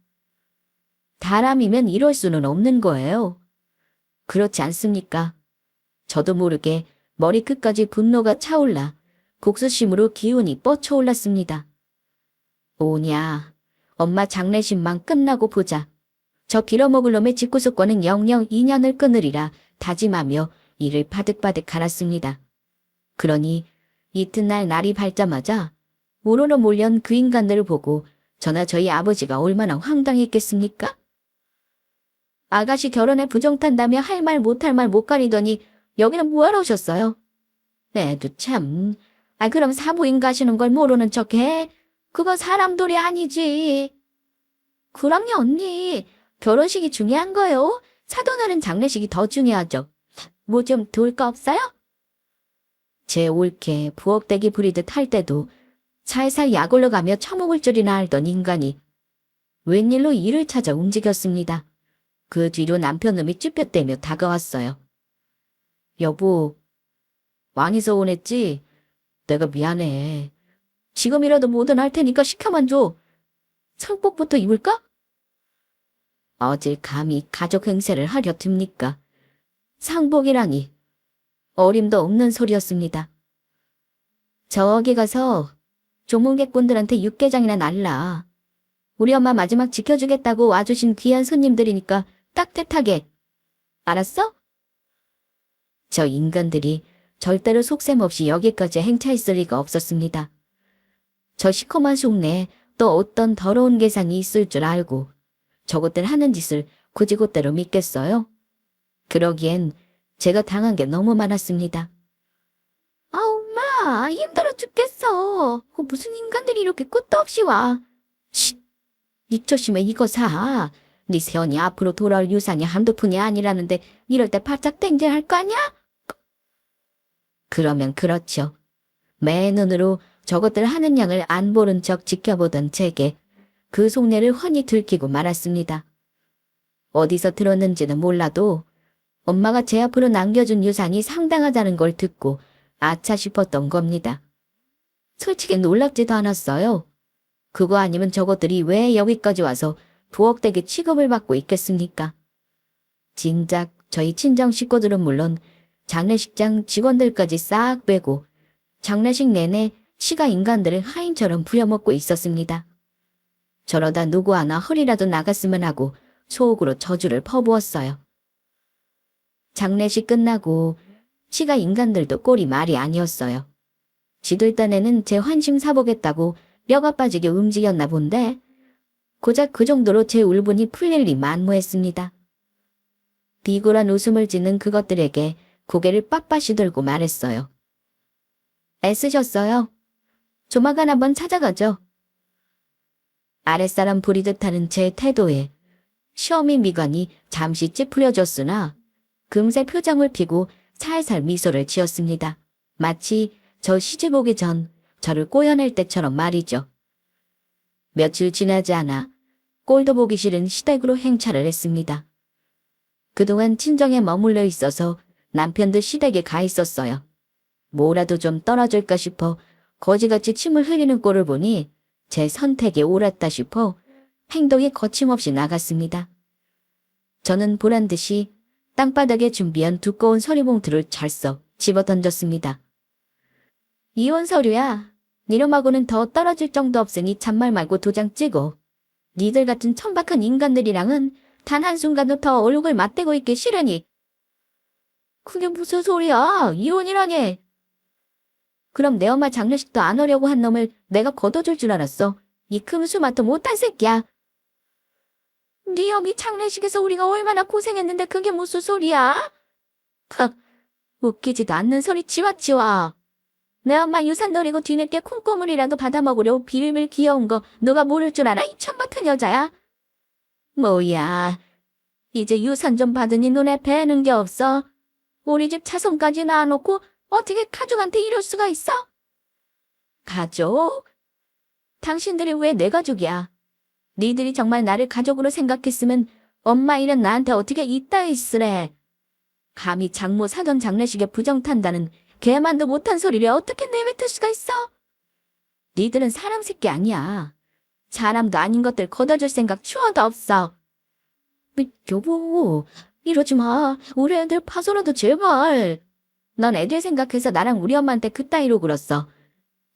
사람이면 이럴 수는 없는 거예요. 그렇지 않습니까? 저도 모르게 머리끝까지 분노가 차올라 국수심으로 기운이 뻗쳐올랐습니다. 오냐, 엄마 장례식만 끝나고 보자. 저 빌어먹을 놈의 집구석과는 영영 인연을 끊으리라 다짐하며 이를 바득바득 갈았습니다. 그러니 이튿날 날이 밝자마자 우르르 몰려온 그 인간들을 보고 저나 저희 아버지가 얼마나 황당했겠습니까? 아가씨 결혼에 부정탄다며 할 말 못할 말 못 가리더니 여기는 뭐하러 오셨어요? 애도 참. 그럼 사부인 가시는 걸 모르는 척해? 그건 사람돌이 아니지. 그럼요 언니. 결혼식이 중요한 거요. 사돈어른 장례식이 더 중요하죠. 뭐 좀 도울 거 없어요? 제 올케 부엌대기 부리듯 할 때도 살살 약 올라가며 처먹을 줄이나 알던 인간이 웬일로 이를 찾아 움직였습니다. 그 뒤로 남편놈이 쭈뼛대며 다가왔어요. 여보, 많이 서운했지? 내가 미안해. 지금이라도 뭐든 할 테니까 시켜만 줘. 상복부터 입을까? 어딜 감히 가족 행세를 하려 듭니까? 상복이라니 어림도 없는 소리였습니다. 저기 가서 조문객분들한테 육개장이나 날라. 우리 엄마 마지막 지켜주겠다고 와주신 귀한 손님들이니까 따뜻하게. 알았어? 저 인간들이 절대로 속셈 없이 여기까지 행차했을 리가 없었습니다. 저 시커먼 속내에 또 어떤 더러운 계산이 있을 줄 알고 저것들 하는 짓을 굳이 곧대로 믿겠어요? 그러기엔 제가 당한 게 너무 많았습니다. 아, 엄마, 힘들어 죽겠어. 무슨 인간들이 이렇게 끝도 없이 와. 쉿, 니 조심해 이거 사. 니 세연이 앞으로 돌아올 유산이 한두 푼이 아니라는데 이럴 때 바짝 땡겨야 할 거 아니야? 그러면 그렇죠. 매 눈으로 저것들 하는 양을 안 보는 척 지켜보던 제게 그 속내를 훤히 들키고 말았습니다. 어디서 들었는지는 몰라도 엄마가 제 앞으로 남겨준 유산이 상당하다는 걸 듣고 아차 싶었던 겁니다. 솔직히 놀랍지도 않았어요. 그거 아니면 저것들이 왜 여기까지 와서 부엌대기 취급을 받고 있겠습니까? 진작 저희 친정 식구들은 물론 장례식장 직원들까지 싹 빼고 장례식 내내 치가 인간들을 하인처럼 부려먹고 있었습니다. 저러다 누구 하나 허리라도 나갔으면 하고 속으로 저주를 퍼부었어요. 장례식 끝나고 치가 인간들도 꼴이 말이 아니었어요. 지들 딴에는 제 환심 사보겠다고 뼈가 빠지게 움직였나 본데 고작 그 정도로 제 울분이 풀릴 리 만무했습니다. 비굴한 웃음을 짓는 그것들에게 고개를 빳빳이 들고 말했어요. 애쓰셨어요. 조만간 한번 찾아가죠. 아랫사람 부리듯 하는 제 태도에 시어미 미간이 잠시 찌푸려졌으나 금세 표정을 펴고 살살 미소를 지었습니다. 마치 저 시집 오기 전 저를 꼬여낼 때처럼 말이죠. 며칠 지나지 않아 꼴도 보기 싫은 시댁으로 행차를 했습니다. 그동안 친정에 머물러 있어서 남편도 시댁에 가 있었어요. 뭐라도 좀 떨어질까 싶어 거지같이 침을 흘리는 꼴을 보니 제 선택에 옳았다 싶어 행동이 거침없이 나갔습니다. 저는 보란듯이 땅바닥에 준비한 두꺼운 서류봉투를 잘썩 집어던졌습니다. 이혼 서류야. 니놈하고는 더 떨어질 정도 없으니 잔말 말고 도장 찍어. 니들 같은 천박한 인간들이랑은 단 한순간도 더 얼굴 맞대고 있기 싫으니. 그게 무슨 소리야. 이혼이라니. 그럼 내 엄마 장례식도 안 오려고 한 놈을 내가 걷어줄 줄 알았어. 이 금수마도 못한 새끼야. 네 어미 장례식에서 우리가 얼마나 고생했는데 그게 무슨 소리야? 헉, 웃기지도 않는 소리 치워치워. 내 엄마 유산 노리고 뒤늦게 콩고물이라도 받아먹으려고 빌빌 귀여운 거 누가 모를 줄 알아? 이 천박한 여자야. 뭐야. 이제 유산 좀 받으니 눈에 뵈는 게 없어. 우리 집 차손까지 낳아놓고 어떻게 가족한테 이럴 수가 있어? 가족? 당신들이 왜 내 가족이야? 니들이 정말 나를 가족으로 생각했으면 엄마 일은 나한테 어떻게 이따위 쓰래. 감히 장모 사돈 장례식에 부정 탄다는 개만도 못한 소리를 어떻게 내뱉을 수가 있어? 니들은 사람 새끼 아니야. 사람도 아닌 것들 걷어줄 생각 추워도 없어. 여보, 이러지 마. 우리 애들 파서라도 제발. 넌 애들 생각해서 나랑 우리 엄마한테 그따위로 굴었어.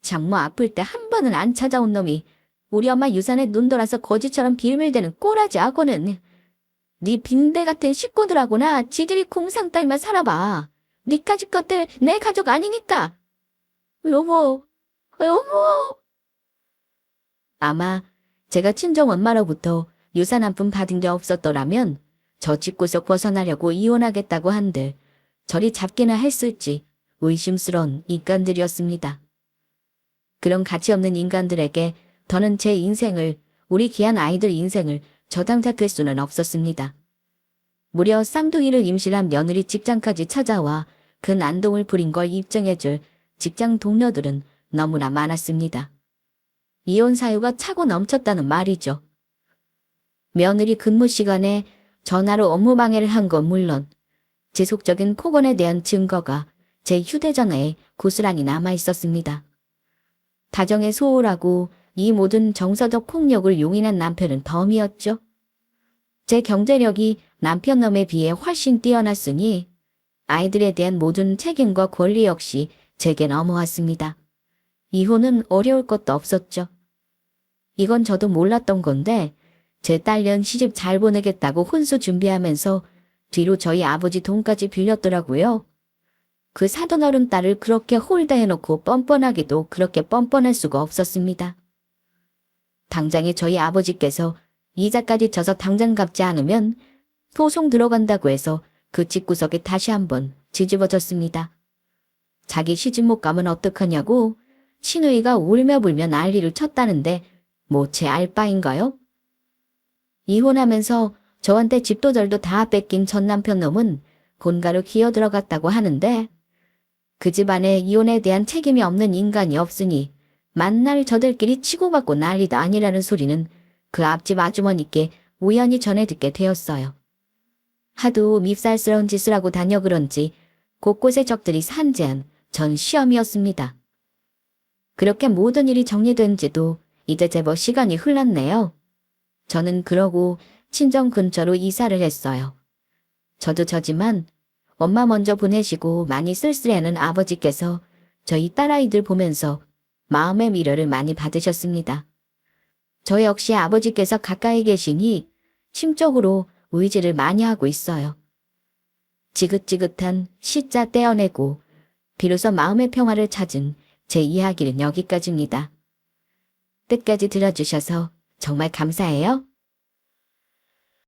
장모 아플 때 한 번은 안 찾아온 놈이 우리 엄마 유산에 눈 돌아서 거지처럼 빌밀대는 꼬라지 하고는. 네 빈대 같은 식구들하고나 지들이 공상 딸만 살아봐. 니까짓 것들 내 가족 아니니까. 여보, 여보. 아마 제가 친정 엄마로부터 유산 한 푼 받은 게 없었더라면 저 집구석 벗어나려고 이혼하겠다고 한들 저리 잡기나 했을지 의심스러운 인간들이었습니다. 그런 가치없는 인간들에게 더는 제 인생을, 우리 귀한 아이들 인생을 저당잡힐 수는 없었습니다. 무려 쌍둥이를 임신한 며느리 직장까지 찾아와 그 난동을 부린 걸 입증해줄 직장 동료들은 너무나 많았습니다. 이혼 사유가 차고 넘쳤다는 말이죠. 며느리 근무 시간에 전화로 업무 방해를 한 건 물론 지속적인 폭언에 대한 증거가 제 휴대전화에 고스란히 남아 있었습니다. 가정에 소홀하고 이 모든 정서적 폭력을 용인한 남편은 덤이었죠. 제 경제력이 남편 놈에 비해 훨씬 뛰어났으니 아이들에 대한 모든 책임과 권리 역시 제게 넘어왔습니다. 이혼은 어려울 것도 없었죠. 이건 저도 몰랐던 건데 제 딸년 시집 잘 보내겠다고 혼수 준비하면서 뒤로 저희 아버지 돈까지 빌렸더라고요. 그 사돈어른 딸을 그렇게 홀대해놓고 뻔뻔하기도 그렇게 뻔뻔할 수가 없었습니다. 당장에 저희 아버지께서 이자까지 져서 당장 갚지 않으면 소송 들어간다고 해서 그 집구석에 다시 한번 뒤집어졌습니다. 자기 시집 못 가면 어떡하냐고 시누이가 울며 불며 난리를 쳤다는데 뭐 제 알바인가요? 이혼하면서 저한테 집도 절도 다 뺏긴 전 남편 놈은 본가로 기어 들어갔다고 하는데 그 집안에 이혼에 대한 책임이 없는 인간이 없으니 만날 저들끼리 치고받고 난리도 아니라는 소리는 그 앞집 아주머니께 우연히 전해 듣게 되었어요. 하도 밉살스러운 짓을 하고 다녀 그런지 곳곳에 적들이 산재한 전 시험이었습니다. 그렇게 모든 일이 정리된 지도 이제 제법 시간이 흘렀네요. 저는 그러고 친정 근처로 이사를 했어요. 저도 저지만 엄마 먼저 보내시고 많이 쓸쓸해하는 아버지께서 저희 딸아이들 보면서 마음의 위로를 많이 받으셨습니다. 저 역시 아버지께서 가까이 계시니 심적으로 의지를 많이 하고 있어요. 지긋지긋한 시자 떼어내고 비로소 마음의 평화를 찾은 제 이야기는 여기까지입니다. 끝까지 들어주셔서 정말 감사해요.